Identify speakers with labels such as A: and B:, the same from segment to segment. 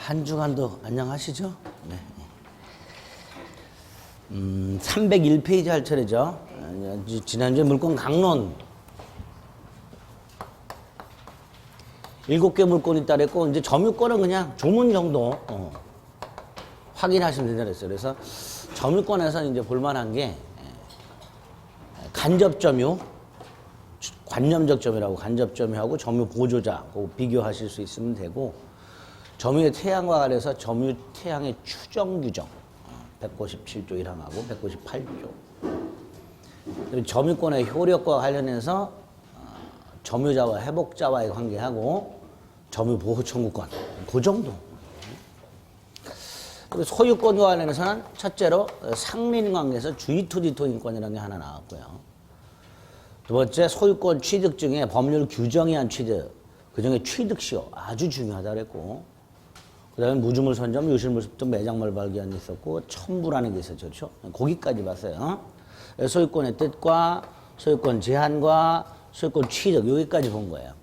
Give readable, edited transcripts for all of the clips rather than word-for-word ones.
A: 한 주간도 안녕하시죠? 네. 301페이지 할 차례죠. 지난주에 물건 강론 7개 물건이 있다 그랬고, 이제 점유권은 그냥 조문 정도 확인하시면 된다 그랬어요. 그래서 점유권에서 이제 볼만한 게 간접 점유, 관념적 점유라고 간접 점유하고 점유 보조자 그거 비교하실 수 있으면 되고, 점유의 태양과 관련해서 점유 태양의 추정 규정 157조 1항하고 158조, 그리고 점유권의 효력과 관련해서 점유자와 회복자와의 관계하고 점유 보호 청구권, 그 정도. 그리고 소유권과 관련해서는 첫째로 상린 관계에서 주의 투지 토인권이라는 게 하나 나왔고요. 두 번째, 소유권 취득 중에 법률 규정에 한 취득, 그 중에 취득시효 아주 중요하다 그랬고, 그 다음에 무주물 선점, 유실물 습득, 매장물 발견이 있었고, 첨부라는 게 있었죠. 그렇죠? 거기까지 봤어요. 소유권의 뜻과 소유권 제한과 소유권 취득, 여기까지 본 거예요.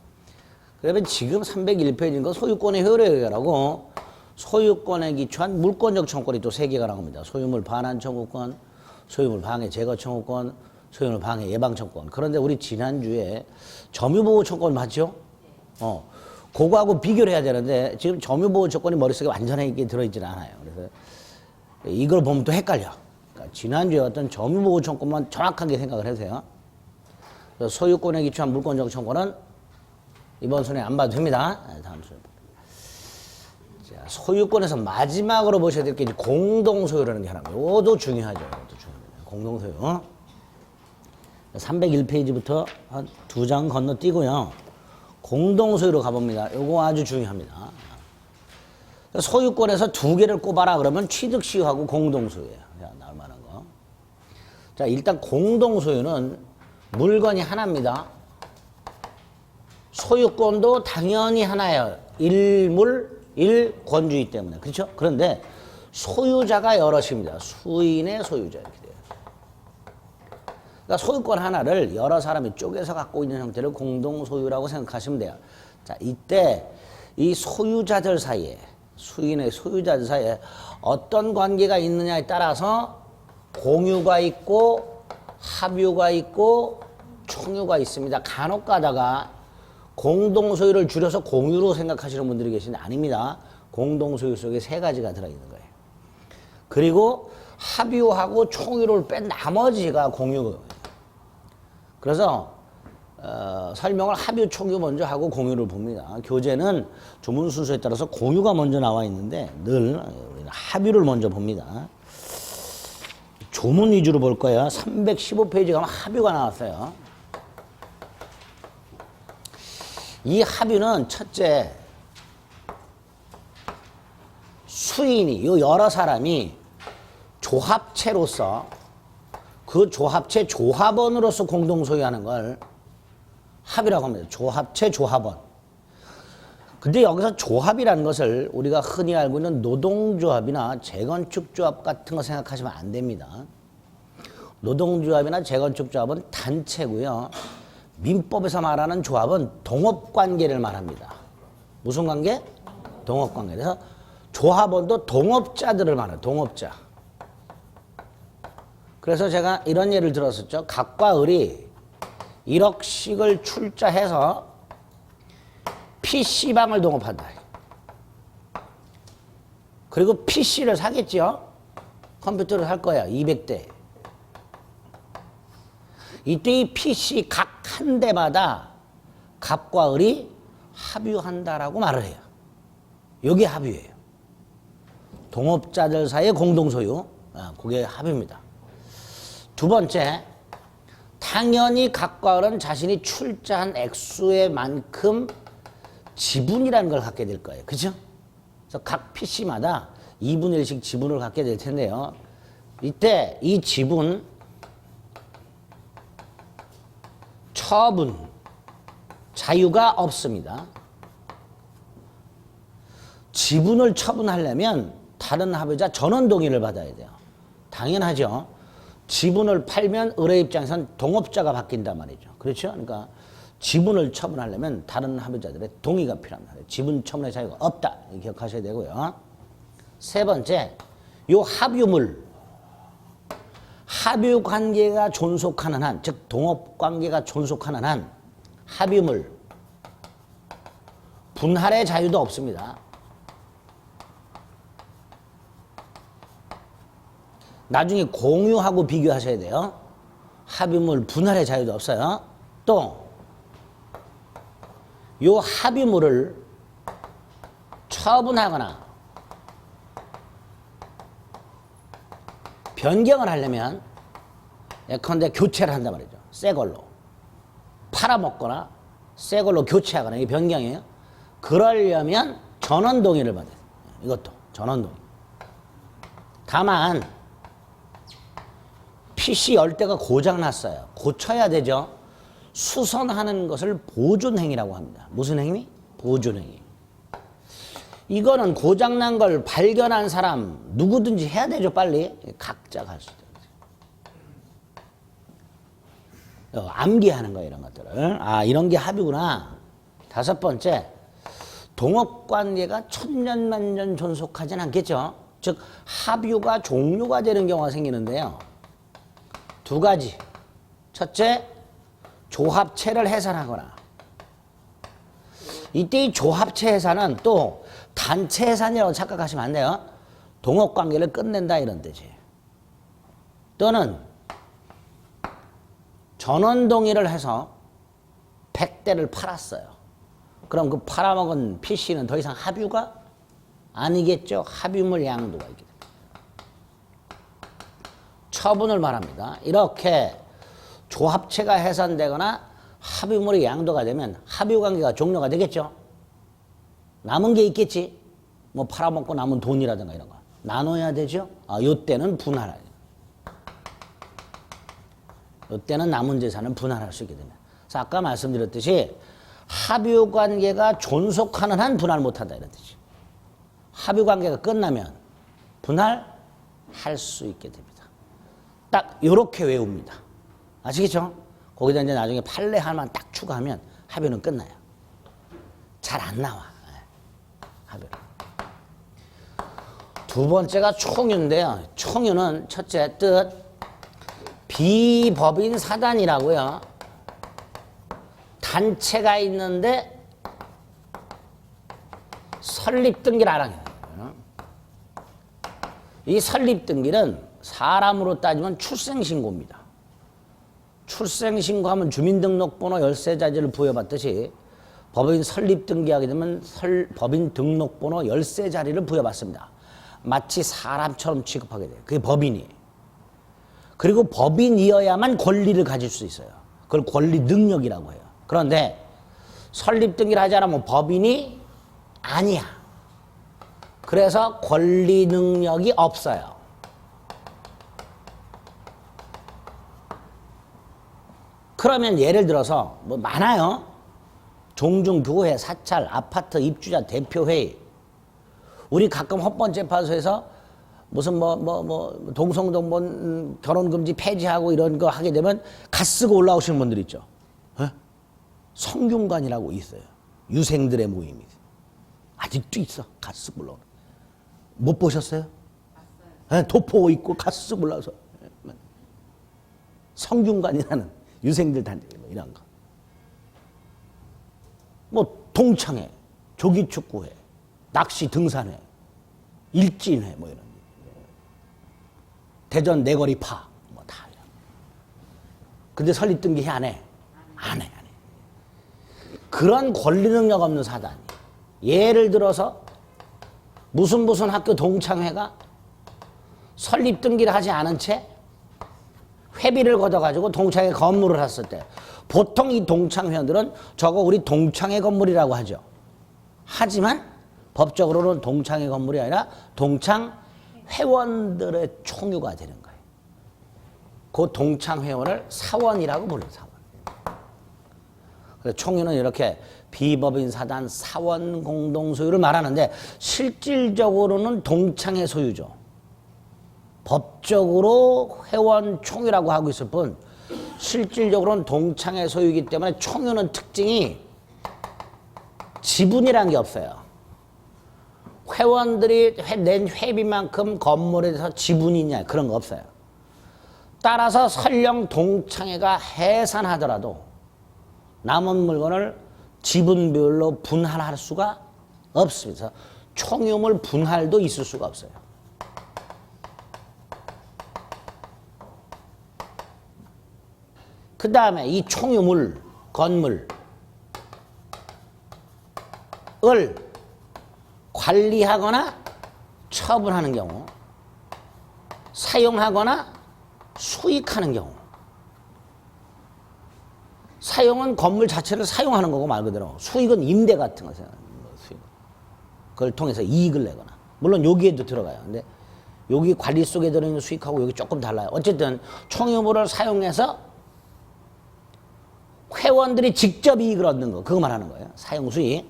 A: 그러면 지금 301페이지인 건 소유권의 효력이라고, 소유권에 기초한 물권적 청구권이 또 3개가 나옵니다. 소유물 반환 청구권, 소유물 방해 제거 청구권, 소유물 방해 예방 청구권. 그런데 우리 지난주에 점유보호 청구권 맞죠? 그거하고 비교를 해야 되는데, 지금 점유보호 청구권이 머릿속에 완전하게 들어있지는 않아요. 그래서 이걸 보면 또 헷갈려. 그러니까 지난주에 어떤 점유보호 청구권만 정확하게 생각을 해주세요. 소유권에 기초한 물권적 청구권은 이번 순위에 안 봐도 됩니다. 다음 순위. 자, 소유권에서 마지막으로 보셔야 될 게 공동소유라는 게 하나입니다. 이것도 중요하죠. 이것도 중요합니다. 공동소유. 301페이지부터 한 2장 건너뛰고요. 공동소유로 가봅니다. 이거 아주 중요합니다. 소유권에서 2개를 꼽아라 그러면 취득시효하고 공동소유예요. 자, 나올 만한 거. 자, 일단 공동소유는 물건이 하나입니다. 소유권도 당연히 하나예요. 일물, 일권주의 때문에. 그렇죠? 그런데 소유자가 여럿입니다. 수인의 소유자 이렇게 돼요. 그러니까 소유권 하나를 여러 사람이 쪼개서 갖고 있는 형태를 공동소유라고 생각하시면 돼요. 자, 이때 이 소유자들 사이에, 수인의 소유자들 사이에 어떤 관계가 있느냐에 따라서 공유가 있고 합유가 있고 총유가 있습니다. 간혹 가다가 공동소유를 줄여서 공유로 생각하시는 분들이 계신데 아닙니다. 공동소유 속에 3가지가 들어있는 거예요. 그리고 합유하고 총유를 뺀 나머지가 공유예요. 그래서 설명을 합유, 총유 먼저 하고 공유를 봅니다. 교재는 조문 순서에 따라서 공유가 먼저 나와 있는데 늘 우리는 합유를 먼저 봅니다. 조문 위주로 볼 거예요. 315페이지 가면 합유가 나왔어요. 이 합유는 첫째, 수인이, 요 여러 사람이 조합체로서 그 조합체 조합원으로서 공동소유하는 걸 합이라고 합니다. 조합체 조합원. 근데 여기서 조합이라는 것을 우리가 흔히 알고 있는 노동조합이나 재건축조합 같은 거 생각하시면 안 됩니다. 노동조합이나 재건축조합은 단체고요. 민법에서 말하는 조합은 동업관계를 말합니다. 무슨 관계? 동업관계. 그래서 조합원도 동업자들을 말해요. 동업자. 그래서 제가 이런 예를 들었었죠. 갑과 을이 1억씩을 출자해서 PC방을 동업한다. 그리고 PC를 사겠죠. 컴퓨터를 살 거야. 200대. 이때 이 PC 각 한 대마다 갑과 을이 합유한다라고 말을 해요. 이게 합유예요. 동업자들 사이의 공동소유. 그게 합유입니다. 두 번째, 당연히 갑과 을은 자신이 출자한 액수의 만큼 지분이라는 걸 갖게 될 거예요. 그죠? 그래서 각 PC마다 2분의 1씩 지분을 갖게 될 텐데요. 이때 이 지분, 처분, 자유가 없습니다. 지분을 처분하려면 다른 합의자 전원 동의를 받아야 돼요. 당연하죠. 지분을 팔면 을의 입장에선 동업자가 바뀐단 말이죠. 그렇죠? 그러니까 지분을 처분하려면 다른 합의자들의 동의가 필요합니다. 지분 처분의 자유가 없다. 기억하셔야 되고요. 세 번째, 요 합유물, 합유관계가 존속하는 한, 즉 동업관계가 존속하는 한 합유물, 분할의 자유도 없습니다. 나중에 공유하고 비교하셔야 돼요. 합유물 분할의 자유도 없어요. 또 요 합유물을 처분하거나 변경을 하려면 예컨대 교체를 한단 말이죠. 새 걸로 팔아먹거나 새 걸로 교체하거나 이게 변경이에요. 그러려면 전원 동의를 받아야 돼요. 이것도 전원 동의. 다만 PC 열대가 고장났어요. 고쳐야 되죠. 수선하는 것을 보존행위라고 합니다. 무슨 행위? 보존행위. 이거는 고장난 걸 발견한 사람 누구든지 해야 되죠. 빨리. 각자가 할 수 있다. 암기하는 거예요. 이런 것들을. 아, 이런 게 합의구나. 다섯 번째, 동업관계가 천년만년 존속하진 않겠죠. 즉 합유가 종료가 되는 경우가 생기는데요. 두 가지. 첫째, 조합체를 해산하거나, 이때 이 조합체 해산은 또 단체 해산이라고 착각하시면 안 돼요. 동업관계를 끝낸다 이런 뜻이에요. 또는 전원동의를 해서 100대를 팔았어요. 그럼 그 팔아먹은 PC는 더 이상 합유가 아니겠죠. 합유물 양도가 있게 됩니다. 처분을 말합니다. 이렇게 조합체가 해산되거나 합유물이 양도가 되면 합유관계가 종료가 되겠죠. 남은 게 있겠지. 뭐 팔아먹고 남은 돈이라든가 이런 거 나눠야 되죠. 아, 요때는 분할해요. 요때는 남은 재산을 분할할 수 있게 됩니다. 그래서 아까 말씀드렸듯이 합유관계가 존속하는 한 분할 못한다 이런 뜻이죠. 합유관계가 끝나면 분할할 수 있게 됩니다. 딱 요렇게 외웁니다. 아시겠죠? 거기다 이제 나중에 판례 하나만 딱 추가하면 합유는 끝나요. 잘 안 나와. 합유는. 두 번째가 총유인데요. 총유는 첫째 뜻 비법인 사단이라고요. 단체가 있는데 설립등기를 안 하게 돼요. 이 설립등기는 사람으로 따지면 출생신고입니다. 출생신고하면 주민등록번호 열세자리를 부여받듯이 법인 설립등기하게 되면 법인 등록번호 열세자리를 부여받습니다. 마치 사람처럼 취급하게 돼요. 그게 법인이에요. 그리고 법인이어야만 권리를 가질 수 있어요. 그걸 권리 능력이라고 해요. 그런데 설립등기를 하지 않으면 법인이 아니야. 그래서 권리 능력이 없어요. 그러면 예를 들어서 뭐 많아요. 종중교회, 사찰, 아파트 입주자 대표회의. 우리 가끔 헌법재판소에서 무슨 동성동본 결혼금지 폐지하고 이런 거 하게 되면 갓 쓰고 올라오시는 분들 있죠. 성균관이라고 있어요. 유생들의 모임이. 아직도 있어. 갓 쓰고 올라오는. 못 보셨어요? 봤어요. 도포 입고 갓 쓰고 올라와서. 성균관이라는 유생들 단체 이런 거. 뭐 동창회, 조기축구회, 낚시 등산회, 일진회 뭐 이런. 대전 내거리파 뭐 다. 근데 설립등기 안 해. 안 해. 그런 권리 능력 없는 사단이. 예를 들어서 무슨 학교 동창회가 설립등기를 하지 않은 채 회비를 걷어가지고 동창회 건물을 샀을 때 보통 이 동창회원들은 저거 우리 동창회 건물이라고 하죠. 하지만 법적으로는 동창회 건물이 아니라 동창회원들의 총유가 되는 거예요. 그 동창회원을 사원이라고 불러요. 사원. 그래서 총유는 이렇게 비법인 사단 사원 공동소유를 말하는데 실질적으로는 동창회 소유죠. 법적으로 회원 총유라고 하고 있을 뿐 실질적으로는 동창의 소유이기 때문에 총유는 특징이 지분이라는 게 없어요. 회원들이 낸 회비만큼 건물에 대해서 지분이 있냐 그런 거 없어요. 따라서 설령 동창회가 해산하더라도 남은 물건을 지분별로 분할할 수가 없습니다. 총유물 분할도 있을 수가 없어요. 그 다음에 이 총유물, 건물을 관리하거나 처분하는 경우, 사용하거나 수익하는 경우, 사용은 건물 자체를 사용하는 거고 말 그대로, 수익은 임대 같은 거 생각합니다. 그걸 통해서 이익을 내거나, 물론 여기에도 들어가요. 근데 여기 관리 속에 들어있는 수익하고 여기 조금 달라요. 어쨌든 총유물을 사용해서 회원들이 직접 이익을 얻는 거, 그거 말하는 거예요. 사용 수익.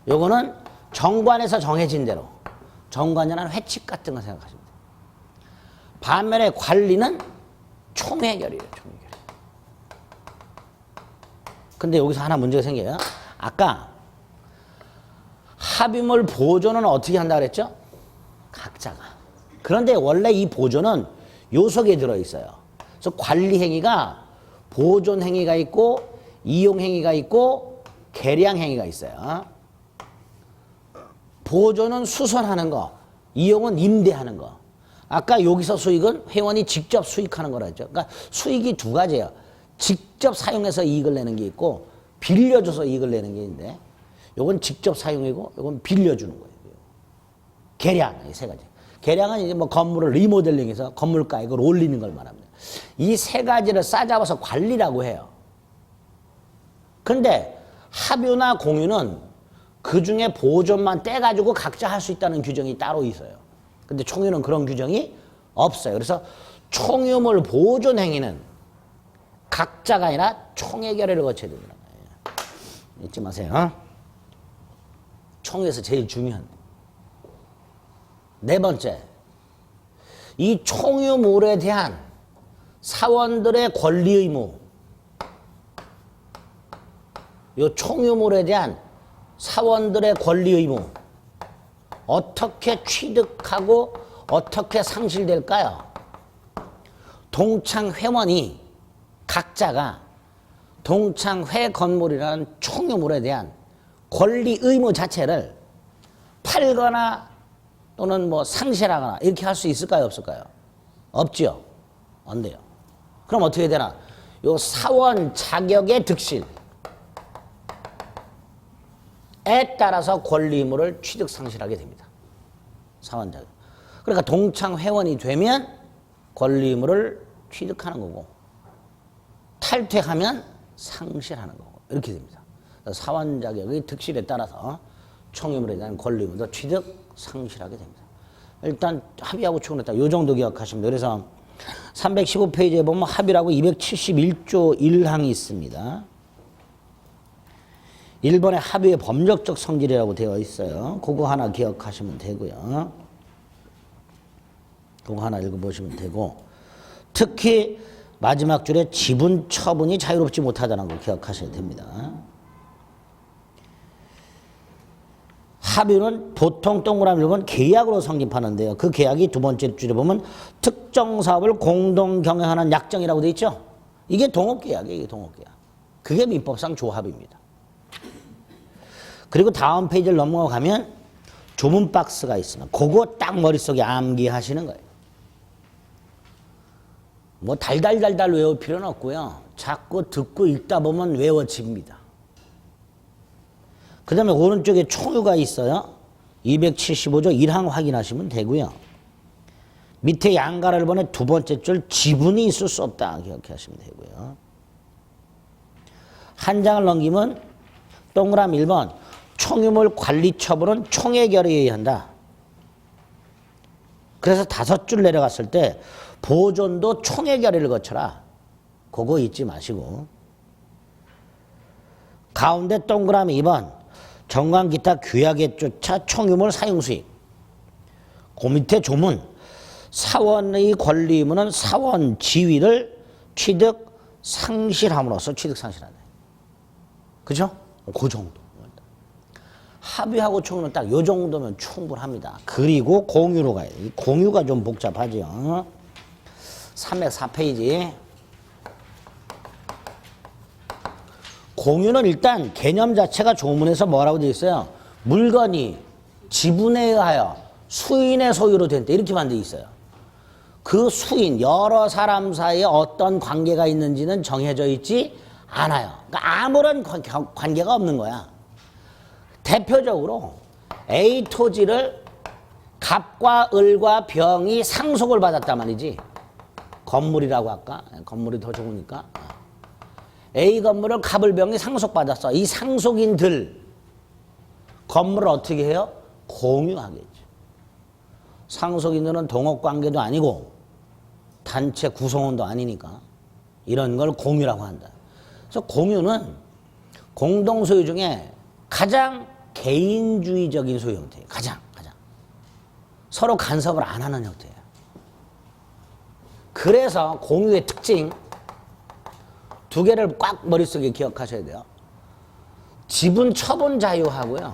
A: 요거는 정관에서 정해진 대로, 정관이라는 회칙 같은 거 생각하시면 돼요. 반면에 관리는 총회결이에요. 총회결. 근데 여기서 하나 문제가 생겨요. 아까 합의물 보존은 어떻게 한다 그랬죠? 각자가. 그런데 원래 이 보존은 요 속에 들어있어요. 그래서 관리 행위가 보존 행위가 있고 이용 행위가 있고 계량 행위가 있어요. 보존은 수선하는 거, 이용은 임대하는 거. 아까 여기서 수익은 회원이 직접 수익하는 거라 했죠. 그러니까 수익이 두 가지예요. 직접 사용해서 이익을 내는 게 있고 빌려줘서 이익을 내는 게 있는데, 요건 직접 사용이고 요건 빌려주는 거예요. 계량, 이 세 가지. 계량은 이제 뭐 건물을 리모델링해서 건물 가액을 올리는 걸 말합니다. 이 세 가지를 싸잡아서 관리라고 해요. 그런데 합유나 공유는 그 중에 보존만 떼가지고 각자 할 수 있다는 규정이 따로 있어요. 근데 총유는 그런 규정이 없어요. 그래서 총유물 보존 행위는 각자가 아니라 총회 결의를 거쳐야 된다는 거예요. 잊지 마세요. 총회에서 제일 중요한 네 번째, 이 총유물에 대한 사원들의 권리 의무, 이 총유물에 대한 사원들의 권리 의무 어떻게 취득하고 어떻게 상실될까요? 동창 회원이 각자가 동창회 건물이라는 총유물에 대한 권리 의무 자체를 팔거나 또는 뭐 상실하거나 이렇게 할 수 있을까요? 없을까요? 없죠. 안 돼요. 그럼 어떻게 되나? 요 사원 자격의 득실에 따라서 권리 의무를 취득 상실하게 됩니다. 사원 자격. 그러니까 동창 회원이 되면 권리 의무를 취득하는 거고 탈퇴하면 상실하는 거고 이렇게 됩니다. 사원 자격의 득실에 따라서 총유물에 대한 권리 의무도 취득 상실하게 됩니다. 일단 합의하고 충분했다. 요 정도 기억하시면 돼요. 그래서 315페이지에 보면 합의라고 271조 1항이 있습니다. 1번에 합의의 법률적 성질이라고 되어 있어요. 그거 하나 기억하시면 되고요. 그거 하나 읽어보시면 되고, 특히 마지막 줄에 지분 처분이 자유롭지 못하다는 걸 기억하셔야 됩니다. 합의는 보통 동그라미 읽으면 계약으로 성립하는데요. 그 계약이 두 번째 줄에 보면 특정 사업을 공동 경영하는 약정이라고 되어 있죠. 이게 동업계약이에요. 이게 동업계약. 그게 민법상 조합입니다. 그리고 다음 페이지를 넘어가면 조문 박스가 있으면 그거 딱 머릿속에 암기하시는 거예요. 뭐 달달달달 외울 필요는 없고요. 자꾸 듣고 읽다 보면 외워집니다. 그 다음에 오른쪽에 총유가 있어요. 275조 1항 확인하시면 되고요. 밑에 양가를 보내 두 번째 줄 지분이 있을 수 없다 기억하시면 되고요. 한 장을 넘기면 동그라미 1번 총유물 관리 처분은 총회 결의에 의한다. 그래서 다섯 줄 내려갔을 때 보존도 총회 결의를 거쳐라. 그거 잊지 마시고. 가운데 동그라미 2번 정관 기타 규약에 쫓아 총유물 사용 수익. 그 밑에 조문 사원의 권리 의무는 사원 지위를 취득 상실함으로써 취득 상실하네. 그죠? 그 정도. 합의하고 총유는 딱 요 정도면 충분합니다. 그리고 공유로 가야 돼. 이 공유가 좀 복잡하죠. 304페이지. 공유는 일단 개념 자체가 조문에서 뭐라고 되어 있어요? 물건이 지분에 의하여 수인의 소유로 된다. 이렇게만 되어 있어요. 그 수인, 여러 사람 사이에 어떤 관계가 있는지는 정해져 있지 않아요. 그러니까 아무런 관계가 없는 거야. 대표적으로 A 토지를 갑과 을과 병이 상속을 받았단 말이지. 건물이라고 할까? 건물이 더 좋으니까. A 건물을 갑을 병이 상속받았어. 이 상속인들 건물을 어떻게 해요? 공유하겠죠. 상속인들은 동업관계도 아니고 단체 구성원도 아니니까 이런 걸 공유라고 한다. 그래서 공유는 공동소유 중에 가장 개인주의적인 소유 형태예요. 가장. 서로 간섭을 안 하는 형태예요. 그래서 공유의 특징 두 개를 꽉 머릿속에 기억하셔야 돼요. 지분 처분 자유하고요.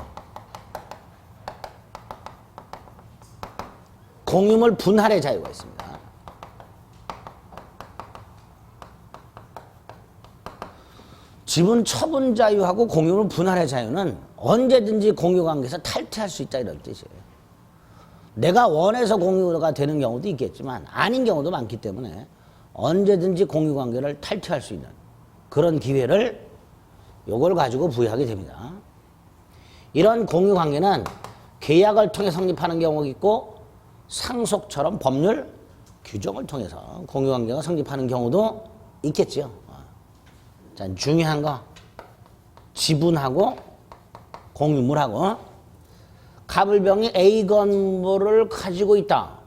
A: 공유물 분할의 자유가 있습니다. 지분 처분 자유하고 공유물 분할의 자유는 언제든지 공유관계에서 탈퇴할 수 있다 이런 뜻이에요. 내가 원해서 공유가 되는 경우도 있겠지만 아닌 경우도 많기 때문에 언제든지 공유관계를 탈퇴할 수 있는 그런 기회를 요걸 가지고 부여하게 됩니다. 이런 공유관계는 계약을 통해 성립하는 경우가 있고 상속처럼 법률 규정을 통해서 공유관계가 성립하는 경우도 있겠죠. 자, 중요한 거 지분하고 공유물하고 갑을병이 A 건물을 가지고 있다.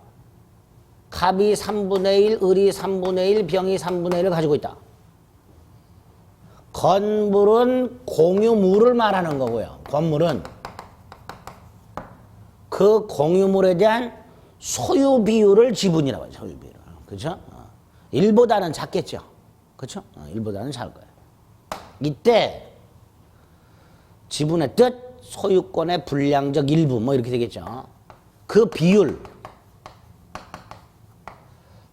A: 갑이 3분의 1, 을이 3분의 1, 병이 3분의 1을 가지고 있다. 건물은 공유물을 말하는 거고요. 건물은 그 공유물에 대한 소유 비율을 지분이라고 하죠. 소유 비율. 그렇죠? 1보다는 작겠죠. 그렇죠? 1보다는 작을 거예요. 이때 지분의 뜻, 소유권의 분량적 일부 뭐 이렇게 되겠죠. 그 비율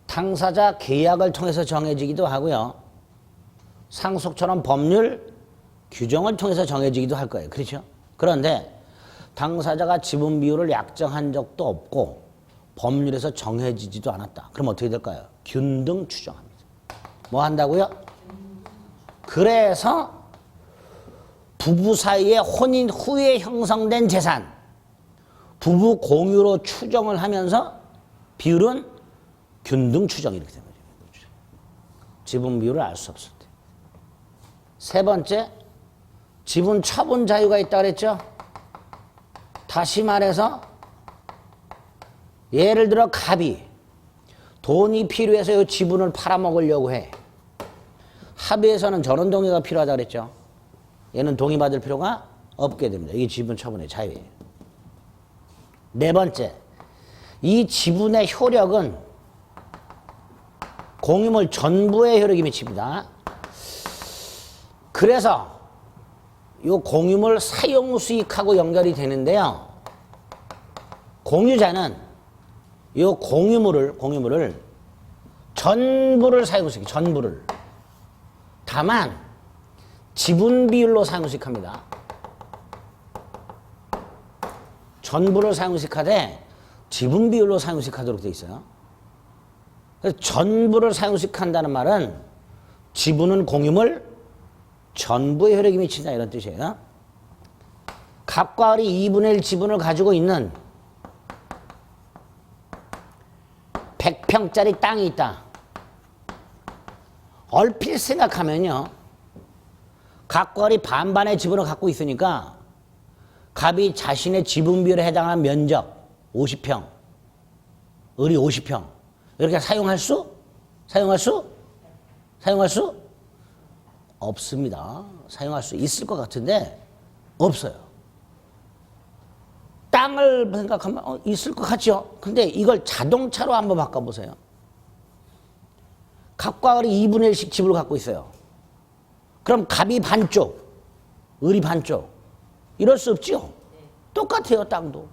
A: 당사자 계약을 통해서 정해지기도 하고요. 상속처럼 법률 규정을 통해서 정해지기도 할 거예요. 그렇죠? 그런데 당사자가 지분 비율을 약정한 적도 없고 법률에서 정해지지도 않았다. 그럼 어떻게 될까요? 균등 추정합니다. 뭐 한다고요? 그래서 부부 사이에 혼인 후에 형성된 재산 부부 공유로 추정을 하면서 비율은 균등 추정 이렇게 되는 거죠. 지분 비율을 알 수 없을 때. 세 번째, 지분 처분 자유가 있다 그랬죠. 다시 말해서 예를 들어 갑이 돈이 필요해서 이 지분을 팔아먹으려고 해. 합의에서는 전원 동의가 필요하다 그랬죠. 얘는 동의받을 필요가 없게 됩니다. 이게 지분 처분의 자유예요. 네 번째, 이 지분의 효력은 공유물 전부의 효력이 미칩니다. 그래서 이 공유물 사용 수익하고 연결이 되는데요. 공유자는 이 공유물을 전부를 사용 수익, 전부를. 다만 지분 비율로 사용수익합니다. 전부를 사용수익하되 지분 비율로 사용수익하도록 되어 있어요. 그래서 전부를 사용수익한다는 말은 지분은 공유물 전부의 효력이 미친다 이런 뜻이에요. 갑과 을이 2분의 1 지분을 가지고 있는 100평짜리 땅이 있다. 얼핏 생각하면요. 갑과 을이 반반의 지분을 갖고 있으니까 갑이 자신의 지분 비율에 해당하는 면적 50평, 을이 50평 이렇게 사용할 수 없습니다. 사용할 수 있을 것 같은데 없어요. 땅을 생각하면 있을 것 같죠. 근데 이걸 자동차로 한번 바꿔보세요. 갑과 을이 2분의 1씩 지분을 갖고 있어요. 그럼 갑이 반쪽, 을이 반쪽. 이럴 수 없죠? 똑같아요, 땅도.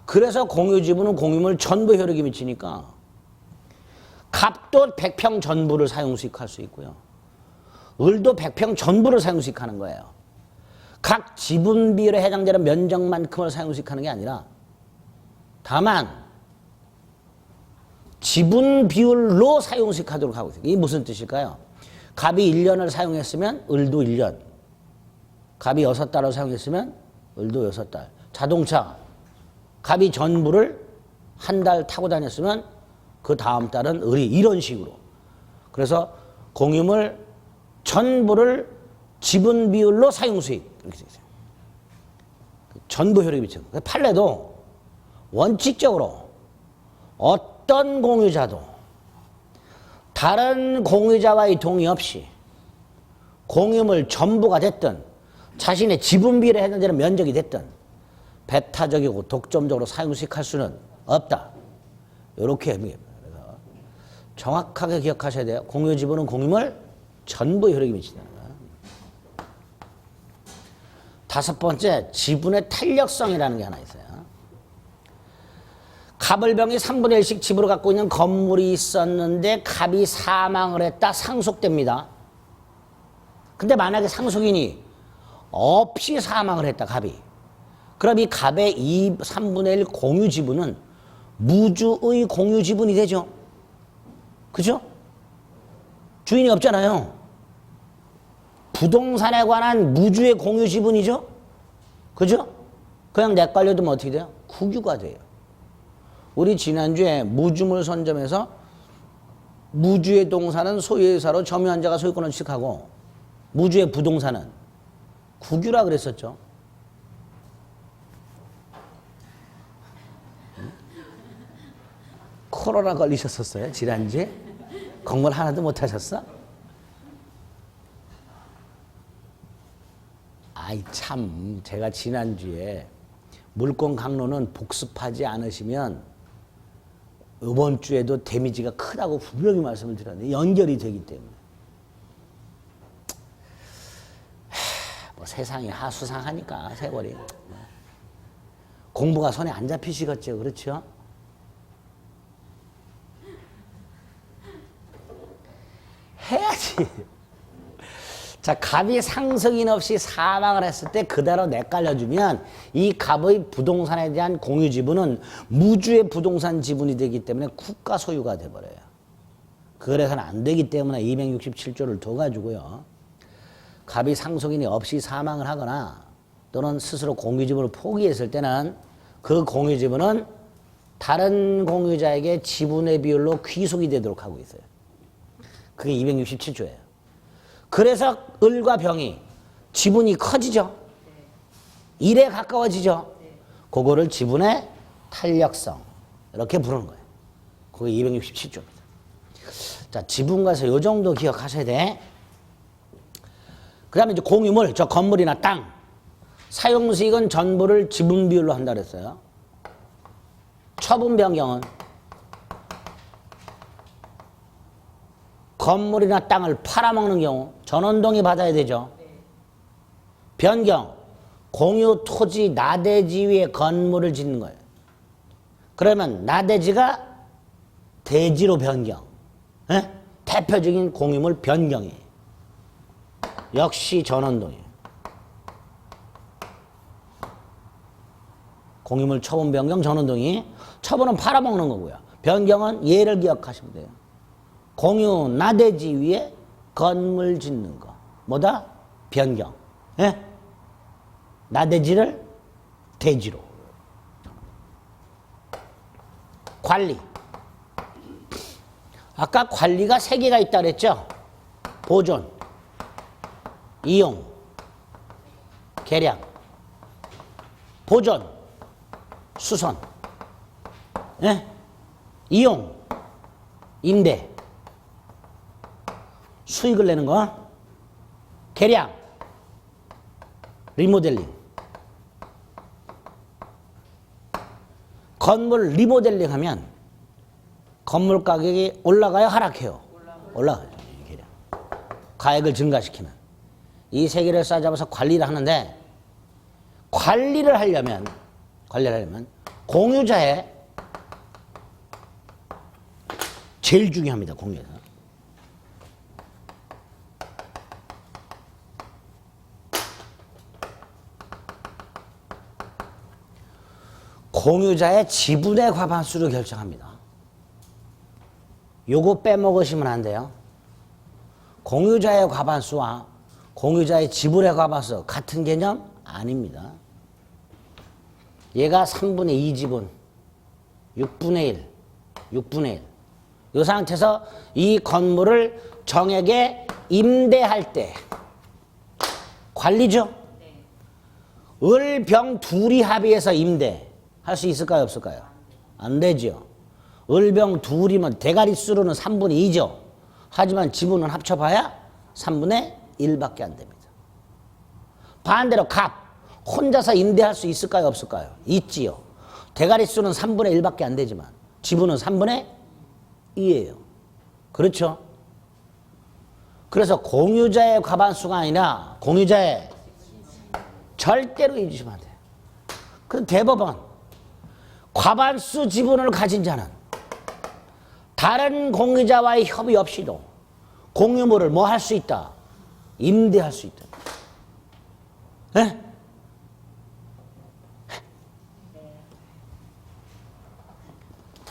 A: 그래서 공유지분은 공유물 전부 효력이 미치니까 갑도 100평 전부를 사용수익할 수 있고요. 을도 100평 전부를 사용수익하는 거예요. 각 지분 비율에 해당되는 면적만큼을 사용수익하는 게 아니라 다만 지분 비율로 사용수익하도록 하고 있어요. 이게 무슨 뜻일까요? 갑이 1년을 사용했으면 을도 1년, 갑이 6달을 사용했으면 을도 6달. 자동차 갑이 전부를 한 달 타고 다녔으면 그 다음 달은 을이 이런 식으로. 그래서 공유물 전부를 지분 비율로 사용수익 이렇게 되어 있어요. 전부 효력이 미쳐요. 판례도 원칙적으로 어떤 공유자도 다른 공유자와의 동의 없이 공유물 전부가 됐든 자신의 지분 비율에 해당되는 면적이 됐든 배타적이고 독점적으로 사용수익할 수는 없다. 이렇게 의미합니다. 그래서 정확하게 기억하셔야 돼요. 공유지분은 공유물 전부 효력이 미친다는 거예요. 5번째, 지분의 탄력성이라는 게 하나 있어요. 갑을병이 3분의 1씩 지분을 갖고 있는 건물이 있었는데 갑이 사망을 했다. 상속됩니다. 근데 만약에 상속인이 없이 사망을 했다. 갑이. 그럼 이 갑의 3분의 1 공유 지분은 무주의 공유 지분이 되죠. 그죠? 주인이 없잖아요. 부동산에 관한 무주의 공유 지분이죠. 그죠? 그냥 내깔려두면 어떻게 돼요? 국유가 돼요. 우리 지난주에 무주물 선점에서 무주의 동산은 소유회사로 점유한자가 소유권을 취득하고 무주의 부동산은 국유라 그랬었죠. 코로나 걸리셨었어요? 지난주에? 공부를 하나도 못 하셨어? 아이 참, 제가 지난주에 물권 강론은 복습하지 않으시면 이번 주에도 데미지가 크다고 분명히 말씀을 드렸는데 연결이 되기 때문에. 뭐 세상이 하수상하니까 세월이. 공부가 손에 안 잡히시겠죠, 그렇죠? 해야지. 자, 갑이 상속인 없이 사망을 했을 때 그대로 내깔려주면 이 갑의 부동산에 대한 공유 지분은 무주의 부동산 지분이 되기 때문에 국가 소유가 돼버려요. 그래서는 안 되기 때문에 267조를 둬가지고요. 갑이 상속인이 없이 사망을 하거나 또는 스스로 공유 지분을 포기했을 때는 그 공유 지분은 다른 공유자에게 지분의 비율로 귀속이 되도록 하고 있어요. 그게 267조예요. 그래서 을과 병이 지분이 커지죠. 1에 가까워지죠. 그거를 지분의 탄력성 이렇게 부르는 거예요. 그게 267조입니다. 자, 지분가에서 요 정도 기억하셔야 돼. 그 다음에 이제 공유물, 저 건물이나 땅 사용수익은 전부를 지분 비율로 한다 그랬어요. 처분 변경은 건물이나 땅을 팔아먹는 경우 전원동의 받아야 되죠. 변경, 공유 토지 나대지 위에 건물을 짓는 거예요. 그러면 나대지가 대지로 변경. 에? 대표적인 공유물 변경이에요. 역시 전원동이에요. 공유물 처분 변경 전원동이. 처분은 팔아먹는 거고요. 변경은 얘를 기억하시면 돼요. 공유 나대지 위에 건물 짓는 거. 뭐다? 변경. 예? 나대지를 대지로. 관리. 아까 관리가 3개가 있다 그랬죠? 보존, 이용, 개량. 보존, 수선. 예? 이용, 임대. 수익을 내는 거. 개량, 리모델링. 건물 리모델링 하면 건물 가격이 올라가요, 하락해요? 올라가죠. 계량. 가액을 증가시키는. 이 세 개를 싸잡아서 관리를 하는데 관리를 하려면 공유자의 제일 중요합니다. 공유자. 공유자의 지분의 과반수를 결정합니다. 요거 빼먹으시면 안 돼요. 공유자의 과반수와 공유자의 지분의 과반수 같은 개념 아닙니다. 얘가 3분의 2 지분, 6분의 1. 이 상태에서 이 건물을 정에게 임대할 때 관리죠. 을, 병 둘이 합의해서 임대할 수 있을까요? 없을까요? 안 되죠. 을, 병 둘이면 대가리수로는 3분의 2죠. 하지만 지분은 합쳐봐야 3분의 1밖에 안 됩니다. 반대로 갑, 혼자서 임대할 수 있을까요? 없을까요? 있지요. 대가리수는 3분의 1밖에 안 되지만 지분은 3분의 2예요. 그렇죠? 그래서 공유자의 과반수가 아니라 공유자의 절대로 잊으시면 안 돼요. 그 대법원 과반수 지분을 가진 자는 다른 공유자와의 협의 없이도 공유물을 뭐 할 수 있다? 임대할 수 있다. 네?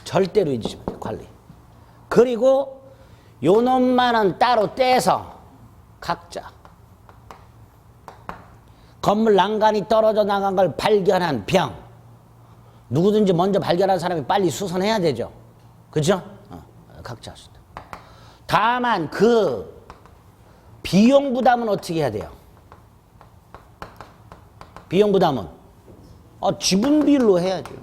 A: 절대로 잊으시면 돼요. 관리. 그리고 요 놈만은 따로 떼서 각자 건물 난간이 떨어져 나간 걸 발견한 병, 누구든지 먼저 발견한 사람이 빨리 수선해야 되죠. 그죠? 각자 할 수 있다. 다만 그 비용 부담은 어떻게 해야 돼요? 비용 부담은 지분 비율로 해야죠.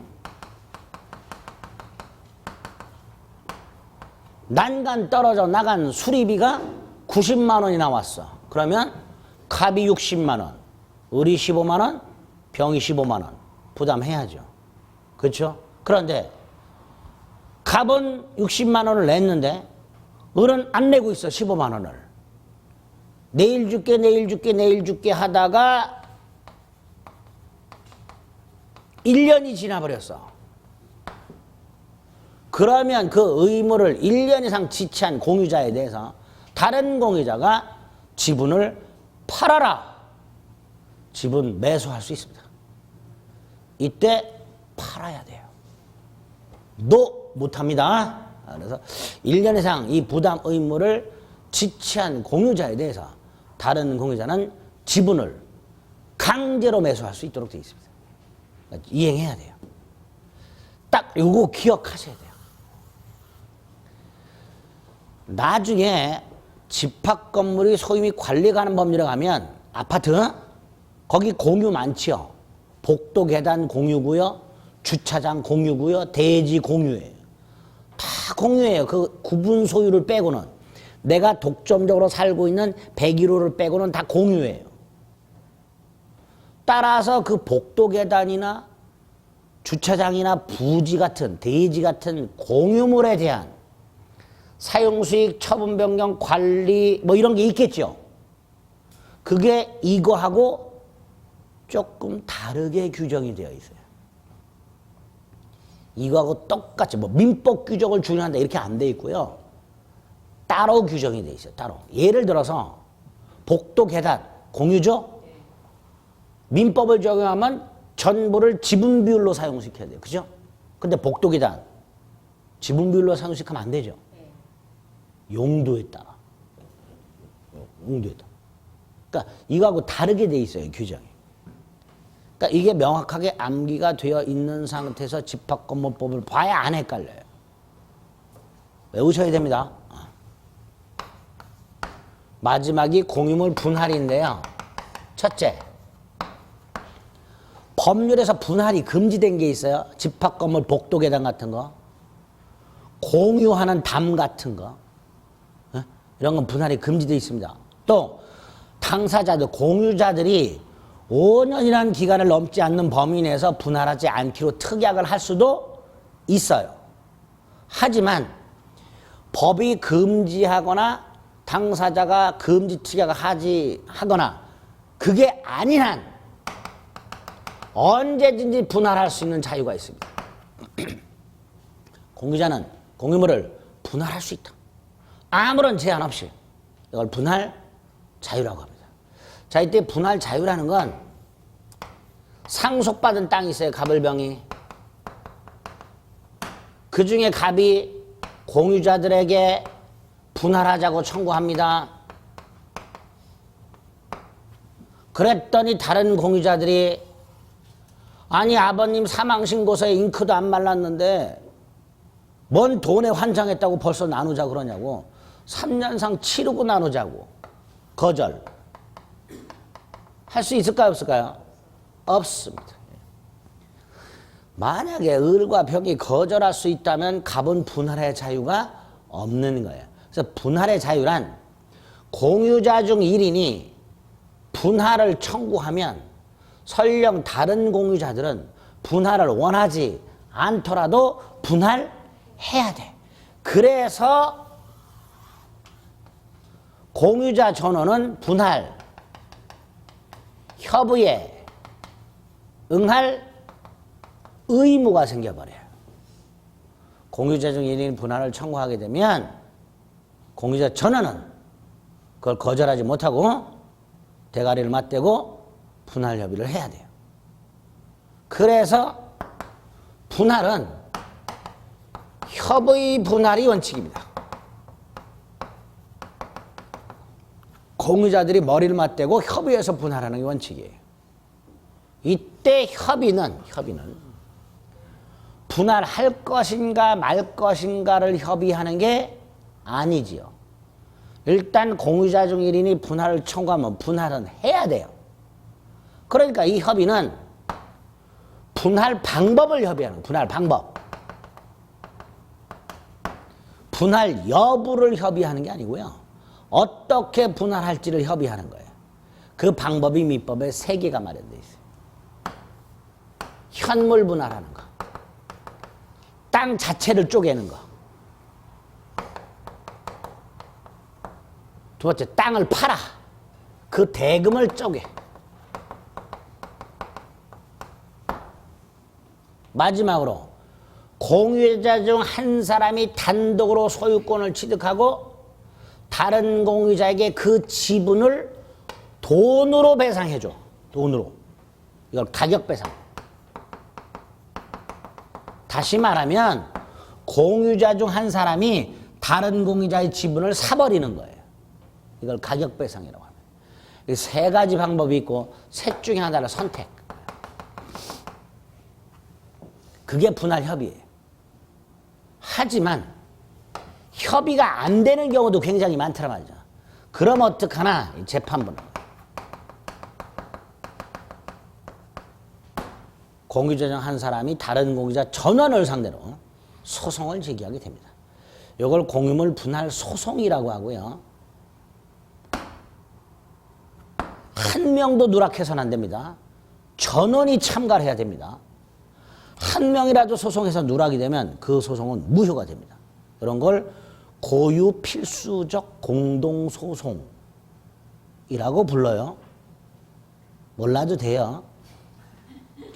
A: 난간 떨어져 나간 수리비가 90만 원이 나왔어. 그러면 갑이 60만 원, 을이 15만 원, 병이 15만 원 부담해야죠. 그렇죠? 그런데 갑은 60만 원을 냈는데 을은 안 내고 있어. 15만 원을. 내일 줄게 하다가 1년이 지나버렸어. 그러면 그 의무를 1년 이상 지체한 공유자에 대해서 다른 공유자가 지분을 팔아라. 지분 매수할 수 있습니다. 이때 팔아야 돼요. 너 못합니다. 그래서 1년 이상 이 부담 의무를 지체한 공유자에 대해서 다른 공유자는 지분을 강제로 매수할 수 있도록 되어 있습니다. 그러니까 이행해야 돼요. 딱 요거 기억하셔야 돼요. 나중에 집합 건물이 소유미 관리 가는 법률에 가면 아파트 거기 공유 많지요. 복도 계단 공유고요, 주차장 공유고요, 대지 공유예요. 다 공유예요. 그 구분 소유를 빼고는 내가 독점적으로 살고 있는 101호를 빼고는 다 공유예요. 따라서 그 복도 계단이나 주차장이나 부지 같은 대지 같은 공유물에 대한 사용수익, 처분 변경, 관리 뭐 이런 게 있겠죠. 그게 이거하고 조금 다르게 규정이 되어 있어요. 이거하고 똑같이 뭐 민법 규정을 준용한다 이렇게 안 돼 있고요. 따로 규정이 돼 있어요. 따로. 예를 들어서 복도 계단 공유죠. 민법을 적용하면 전부를 지분 비율로 사용시켜야 돼요. 그죠? 근데 복도 계단 지분 비율로 사용시키면 안 되죠. 용도에 따라. 용도에 따라. 그러니까 이거하고 다르게 돼 있어요. 규정이. 그러니까 이게 명확하게 암기가 되어 있는 상태에서 집합건물법을 봐야 안 헷갈려요. 외우셔야 됩니다. 마지막이 공유물 분할인데요. 첫째, 법률에서 분할이 금지된 게 있어요. 집합건물 복도 계단 같은 거, 공유하는 담 같은 거, 이런 건 분할이 금지되어 있습니다. 또 당사자들, 공유자들이 5년이라는 기간을 넘지 않는 범위 내에서 분할하지 않기로 특약을 할 수도 있어요. 하지만 법이 금지하거나 당사자가 금지 특약을 하거나 그게 아닌 한 언제든지 분할할 수 있는 자유가 있습니다. 공유자는 공유물을 분할할 수 있다. 아무런 제한 없이. 이걸 분할 자유라고 합니다. 자, 이때 분할 자유라는 건 상속받은 땅이 있어요. 갑을병이. 그 중에 갑이 공유자들에게 분할하자고 청구합니다. 그랬더니 다른 공유자들이 아니 아버님 사망신고서에 잉크도 안 말랐는데 뭔 돈에 환장했다고 벌써 나누자 그러냐고 3년상 치르고 나누자고 거절 할 수 있을까요 없을까요? 없습니다. 만약에 을과 벽이 거절할 수 있다면 갑은 분할의 자유가 없는 거예요. 그래서 분할의 자유란 공유자 중 1인이 분할을 청구하면 설령 다른 공유자들은 분할을 원하지 않더라도 분할해야 돼. 그래서 공유자 전원은 분할 협의에 응할 의무가 생겨버려요. 공유자 중 1인이 분할을 청구하게 되면 공유자 전원은 그걸 거절하지 못하고 대가리를 맞대고 분할 협의를 해야 돼요. 그래서 분할은 협의 분할이 원칙입니다. 공유자들이 머리를 맞대고 협의해서 분할하는 게 원칙이에요. 이때 협의는 분할할 것인가 말 것인가를 협의하는 게 아니지요. 일단 공유자 중 1인이 분할을 청구하면 분할은 해야 돼요. 그러니까 이 협의는 분할 방법을 협의하는 거예요. 분할 방법. 분할 여부를 협의하는 게 아니고요. 어떻게 분할할지를 협의하는 거예요. 그 방법이 민법에 3개가 마련되어 있어요. 현물 분할하는 거. 땅 자체를 쪼개는 거. 두 번째, 땅을 팔아. 그 대금을 쪼개. 마지막으로 공유자 중 한 사람이 단독으로 소유권을 취득하고 다른 공유자에게 그 지분을 돈으로 배상해줘. 돈으로. 이걸 가격 배상. 다시 말하면 공유자 중 한 사람이 다른 공유자의 지분을 사버리는 거예요. 이걸 가격 배상이라고 합니다. 이 3가지 방법이 있고 셋 중에 하나를 선택. 그게 분할 협의예요. 하지만 협의가 안 되는 경우도 굉장히 많더란 말이죠. 그럼 어떡하나? 재판부는 공유자 중 한 사람이 다른 공유자 전원을 상대로 소송을 제기하게 됩니다. 이걸 공유물 분할 소송이라고 하고요. 한 명도 누락해서는 안 됩니다. 전원이 참가를 해야 됩니다. 한 명이라도 소송해서 누락이 되면 그 소송은 무효가 됩니다. 이런 걸 고유 필수적 공동소송이라고 불러요. 몰라도 돼요.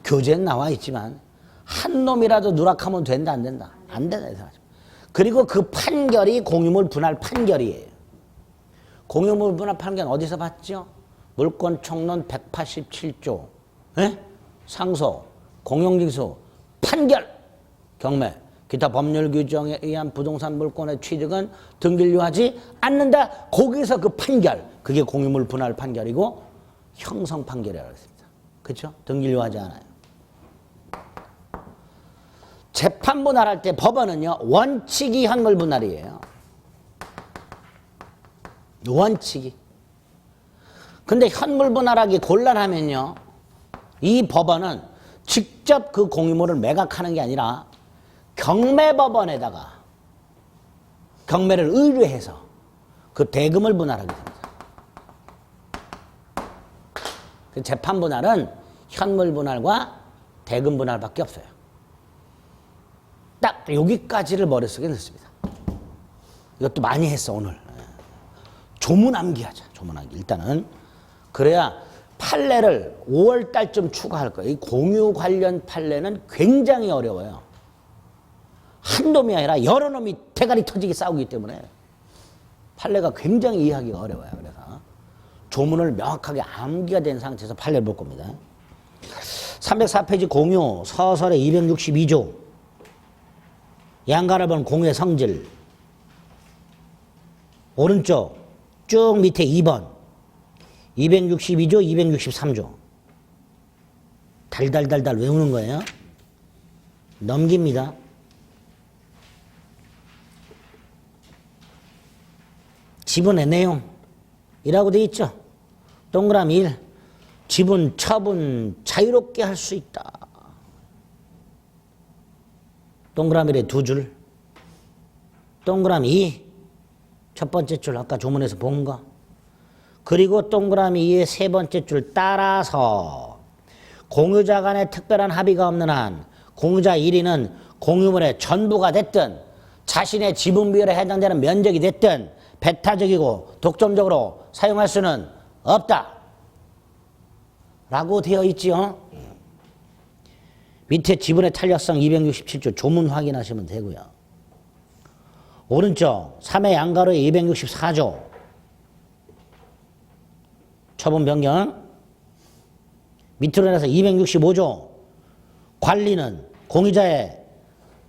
A: 교재엔 나와 있지만 한 놈이라도 누락하면 된다 안 된다? 안 된다. 그리고 그 판결이 공유물 분할 판결이에요. 공유물 분할 판결은 어디서 봤죠? 물권총론 187조 상소, 공용징수, 판결, 경매, 기타 법률 규정에 의한 부동산 물권의 취득은 등기유하지 않는다. 거기서 그 판결, 그게 공유물 분할 판결이고 형성 판결이라고 했습니다. 그렇죠? 등기유하지 않아요. 재판 분할할 때 법원은요, 원칙이 현물 분할이에요. 원칙이. 근데 현물 분할하기 곤란하면요, 이 법원은 직접 그 공유물을 매각하는 게 아니라 경매법원에다가 경매를 의뢰해서 그 대금을 분할하게 됩니다. 그 재판 분할은 현물 분할과 대금 분할밖에 없어요. 딱 여기까지를 머릿속에 넣습니다. 이것도 많이 했어 오늘. 조문 암기하자. 조문 암기. 일단은 그래야 판례를 5월 달쯤 추가할 거예요. 이 공유 관련 판례는 굉장히 어려워요. 한 놈이 아니라 여러 놈이 대가리 터지게 싸우기 때문에 판례가 굉장히 이해하기가 어려워요. 그래서 조문을 명확하게 암기가 된 상태에서 판례를 볼 겁니다. 304페이지 공유 서설의 262조 양가를 본 공유의 성질 오른쪽 쭉 밑에 2번 262조 263조 달달달달 외우는 거예요. 넘깁니다. 지분의 내용이라고 되어 있죠. 동그라미 1 지분 처분 자유롭게 할 수 있다. 동그라미에 2줄 동그라미 2 첫 번째 줄 아까 조문에서 본 거 그리고 동그라미 2의 세 번째 줄 따라서 공유자 간의 특별한 합의가 없는 한 공유자 1위는 공유물의 전부가 됐든 자신의 지분 비율에 해당되는 면적이 됐든 배타적이고 독점적으로 사용할 수는 없다. 라고 되어 있지요. 밑에 지분의 탄력성 267조 조문 확인하시면 되고요. 오른쪽 3회 양가로의 264조 처분 변경 밑으로 내려서 265조 관리는 공유자의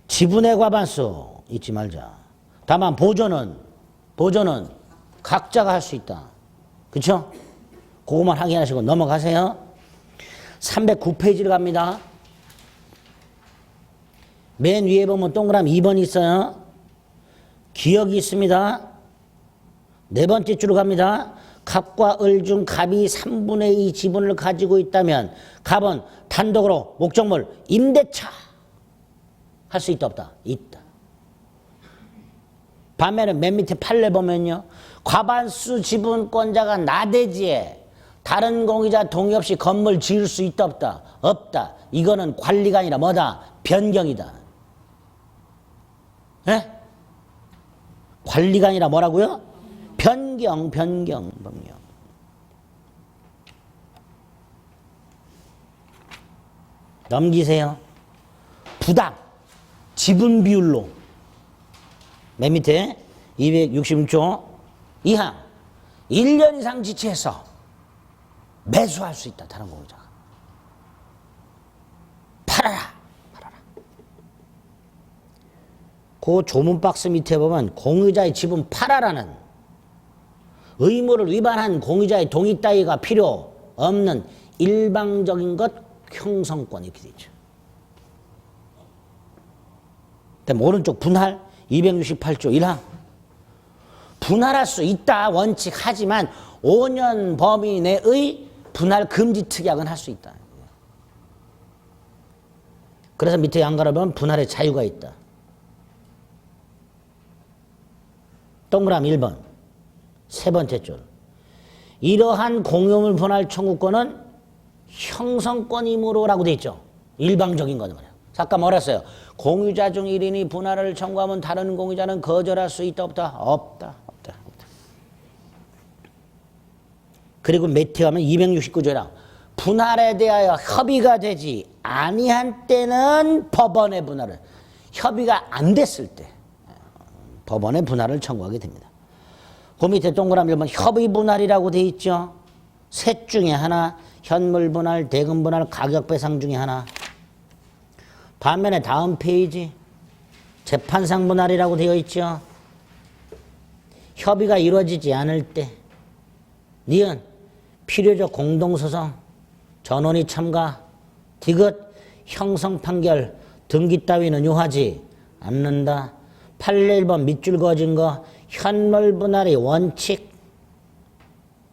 A: 지분의 과반수 잊지 말자. 다만 보존은 각자가 할 수 있다. 그렇죠? 그것만 확인하시고 넘어가세요. 309페이지를 갑니다. 맨 위에 보면 동그라미 2번 있어요. 기억이 있습니다. 네 번째 줄로 갑니다. 갑과 을 중 갑이 3분의 2 지분을 가지고 있다면 갑은 단독으로 목적물 임대차 할 수 있다 없다? 있다. 반면에 맨 밑에 판례 보면요. 과반수 지분권자가 나대지에 다른 공유자 동의 없이 건물 지을 수 있다 없다? 없다. 이거는 관리가 아니라 뭐다? 변경이다. 예? 관리가 아니라 뭐라고요? 변경. 넘기세요. 부당 지분 비율로 맨 밑에 266조 이항 1년 이상 지체해서 매수할 수 있다. 다른 공유자가 팔아라. 그 조문 박스 밑에 보면 공유자의 지분 팔아라는 의무를 위반한 공유자의 동의 따위가 필요 없는 일방적인 것 형성권 이렇게 되어 있죠. 그다음에 오른쪽 분할 268조 1항 분할할 수 있다 원칙 하지만 5년 범위 내의 분할 금지 특약은 할 수 있다. 그래서 밑에 양가를 보면 분할의 자유가 있다. 동그라미 1번 세 번째 줄 이러한 공유물 분할 청구권은 형성권이므로라고 되어 있죠. 일방적인 거는 말이에요. 아까 뭐랬어요? 공유자 중 1인이 분할을 청구하면 다른 공유자는 거절할 수 있다 없다? 없다. 그리고 밑에 가면 269조랑 분할에 대하여 협의가 되지 아니한 때는 법원의 분할을 협의가 안 됐을 때 법원의 분할을 청구하게 됩니다. 그 밑에 동그라미 보면 협의 분할이라고 되어 있죠. 셋 중에 하나 현물 분할, 대금 분할, 가격 배상 중에 하나. 반면에 다음 페이지 재판상 분할이라고 되어 있죠. 협의가 이루어지지 않을 때 니은 필요적 공동소송, 전원이 참가, 디귿 형성 판결, 등기 따위는 요하지 않는다. 판례 1번 밑줄 그어진 거 현물 분할의 원칙.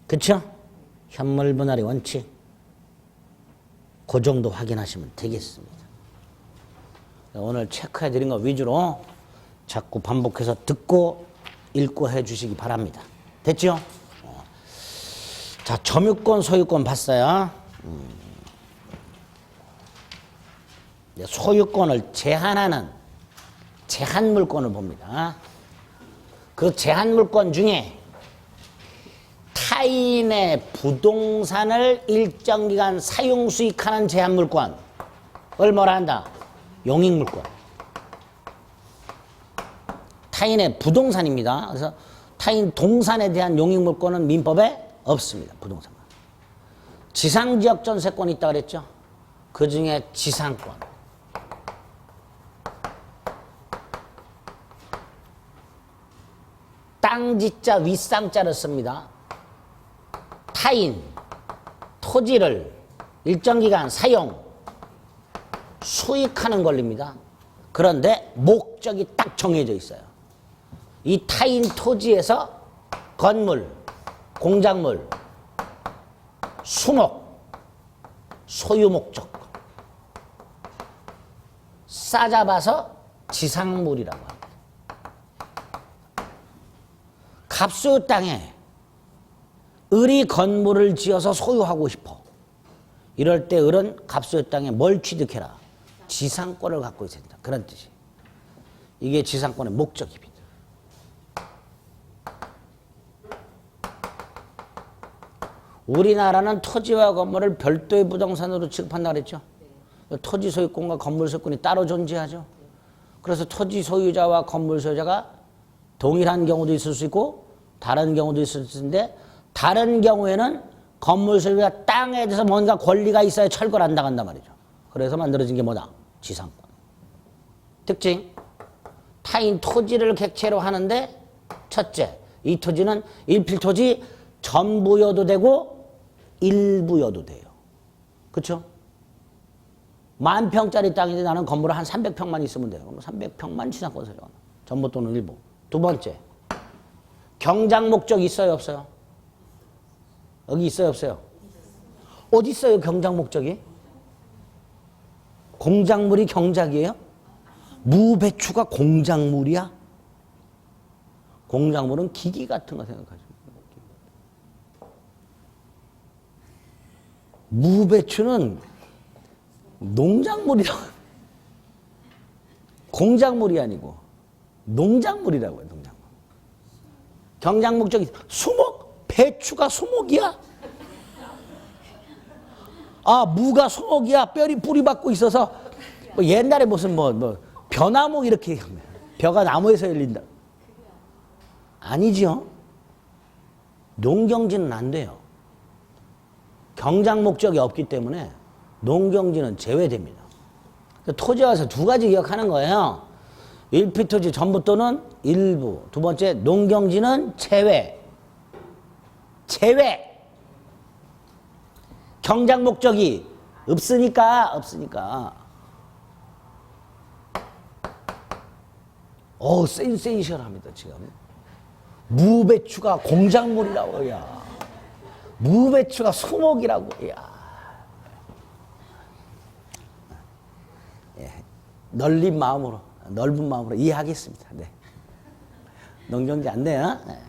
A: 그쵸? 현물 분할의 원칙. 그 정도 확인하시면 되겠습니다. 오늘 체크해 드린 거 위주로 자꾸 반복해서 듣고 읽고 해 주시기 바랍니다. 됐죠? 자, 점유권, 소유권 봤어요. 소유권을 제한하는 제한물권을 봅니다. 그 제한물권 중에 타인의 부동산을 일정 기간 사용 수익하는 제한물권을 뭐라 한다? 용익물권. 타인의 부동산입니다. 그래서 타인 동산에 대한 용익물권은 민법에 없습니다. 부동산만. 지상지역 전세권이 있다고 그랬죠? 그 중에 지상권. 땅지자 윗상자를 씁니다. 타인, 토지를 일정 기간 사용, 수익하는 권리입니다. 그런데 목적이 딱 정해져 있어요. 이 타인 토지에서 건물, 공작물, 수목, 소유 목적 싸잡아서 지상물이라고 합니다. 갑소유 땅에 을이 건물을 지어서 소유하고 싶어. 이럴 때 을은 갑소유 땅에 뭘 취득해라? 지상권을 갖고 있어야 된다. 그런 뜻이. 이게 지상권의 목적입니다. 우리나라는 토지와 건물을 별도의 부동산으로 취급한다 그랬죠. 토지 소유권과 건물 소유권이 따로 존재하죠. 그래서 토지 소유자와 건물 소유자가 동일한 경우도 있을 수 있고 다른 경우도 있을 수 있는데, 다른 경우에는 건물 소유자 땅에 대해서 뭔가 권리가 있어야 철거를 안 당한단 말이죠. 그래서 만들어진 게 뭐다? 지상권. 특징, 타인 토지를 객체로 하는데, 첫째, 이 토지는 일필토지 전부여도 되고 일부여도 돼요. 그렇죠? 10,000평짜리 땅인데 나는 건물을 한 300평만 있으면 돼요. 그럼 300평만 지상권 소유하는. 전부 또는 일부. 두 번째, 경작 목적 있어요, 없어요? 여기 있어요, 없어요? 어디 있어요, 경작 목적이? 공작물이 경작이에요? 무배추가 공작물이야? 공작물은 기기 같은 거 생각하죠. 무배추는 농작물이라고. 공작물이 아니고 농작물이라고 해요. 농작물. 경작 목적이 수목? 배추가 수목이야? 아, 무가 수목이야? 뼈리 뿌리 받고 있어서 뭐 옛날에 무슨 뭐 벼나무 이렇게 벼가 나무에서 열린다. 아니죠. 농경지는 안 돼요. 경작 목적이 없기 때문에 농경지는 제외됩니다. 토지에 와서 두 가지 기억하는 거예요. 일필토지 전부 또는 일부. 두 번째, 농경지는 제외. 제외. 경작 목적이 없으니까. 센세이션합니다, 지금. 무배추가 공작물이라고, 야. 무배추가 수목이라고, 야. 예, 넓은 마음으로 이해하겠습니다. 네. 농경지 안 돼요. 네.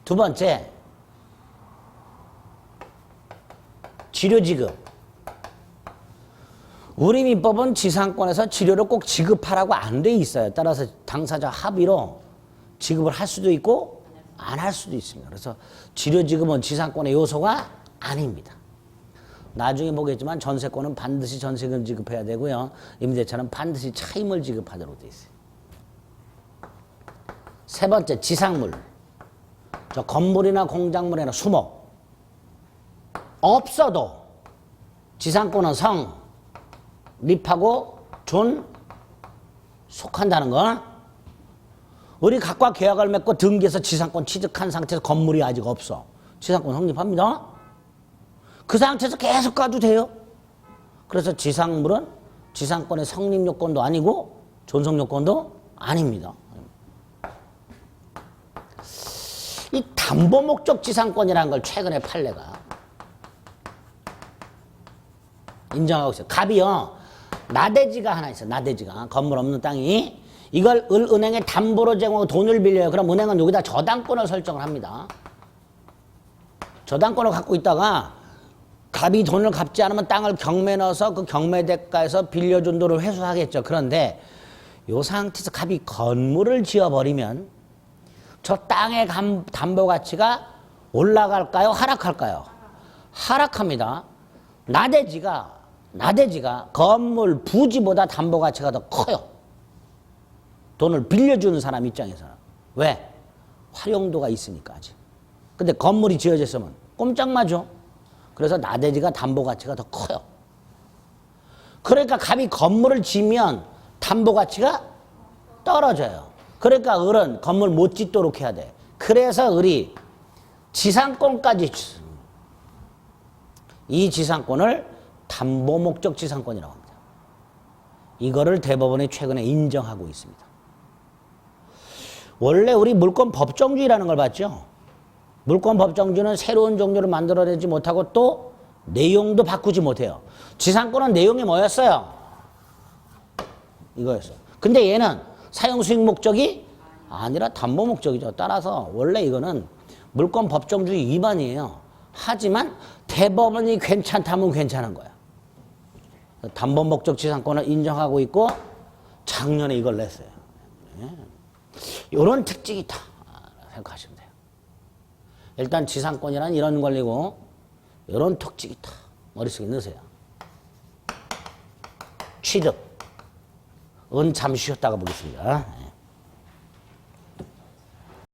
A: 두 번째, 치료지급. 우리 민법은 지상권에서 치료를 꼭 지급하라고 안 돼 있어요. 따라서 당사자 합의로 지급을 할 수도 있고 안 할 수도 있습니다. 그래서 치료지급은 지상권의 요소가 아닙니다. 나중에 보겠지만 전세권은 반드시 전세금 지급해야 되고요. 임대차는 반드시 차임을 지급하도록 돼 있어요. 세 번째, 지상물. 저 건물이나 공작물이나 수목. 없어도 지상권은 성, 립하고 존 속한다는 거. 우리 각과 계약을 맺고 등기해서 지상권 취득한 상태에서 건물이 아직 없어. 지상권 성립합니다. 그 상태에서 계속 가도 돼요. 그래서 지상물은 지상권의 성립 요건도 아니고 존속 요건도 아닙니다. 이 담보 목적 지상권이라는 걸 최근에 판례가 인정하고 있어요. 갑이요, 나대지가 하나 있어요. 나대지가. 건물 없는 땅이. 이걸 은행에 담보로 제공하고 돈을 빌려요. 그럼 은행은 여기다 저당권을 설정을 합니다. 저당권을 갖고 있다가 갑이 돈을 갚지 않으면 땅을 경매 넣어서 그 경매 대가에서 빌려준 돈을 회수하겠죠. 그런데 이 상태에서 갑이 건물을 지어버리면 저 땅의 담보 가치가 올라갈까요? 하락할까요? 하락합니다. 나대지가 건물 부지보다 담보 가치가 더 커요. 돈을 빌려주는 사람 입장에서는. 왜? 활용도가 있으니까 아직. 근데 건물이 지어졌으면 꼼짝마죠. 그래서 나대지가 담보 가치가 더 커요. 그러니까 갑이 건물을 지면 담보 가치가 떨어져요. 그러니까 을은 건물 못 짓도록 해야 돼. 그래서 을이 지상권까지 주습니다. 이 지상권을 담보 목적 지상권이라고 합니다. 이거를 대법원이 최근에 인정하고 있습니다. 원래 우리 물권 법정주의라는 걸 봤죠. 물권 법정주의는 새로운 종류를 만들어내지 못하고 또 내용도 바꾸지 못해요. 지상권은 내용이 뭐였어요? 이거였어요. 근데 얘는 사용 수익 목적이 아니라 담보 목적이죠. 따라서 원래 이거는 물권 법정주의 위반이에요. 하지만 대법원이 괜찮다면 괜찮은 거야. 담보 목적 지상권을 인정하고 있고 작년에 이걸 냈어요. 이런 특징이 있다 생각하시면 돼요. 일단 지상권이란 이런 권리고 이런 특징이 있다. 머릿속에 넣으세요. 취득. 은 잠시 쉬었다가 보겠습니다.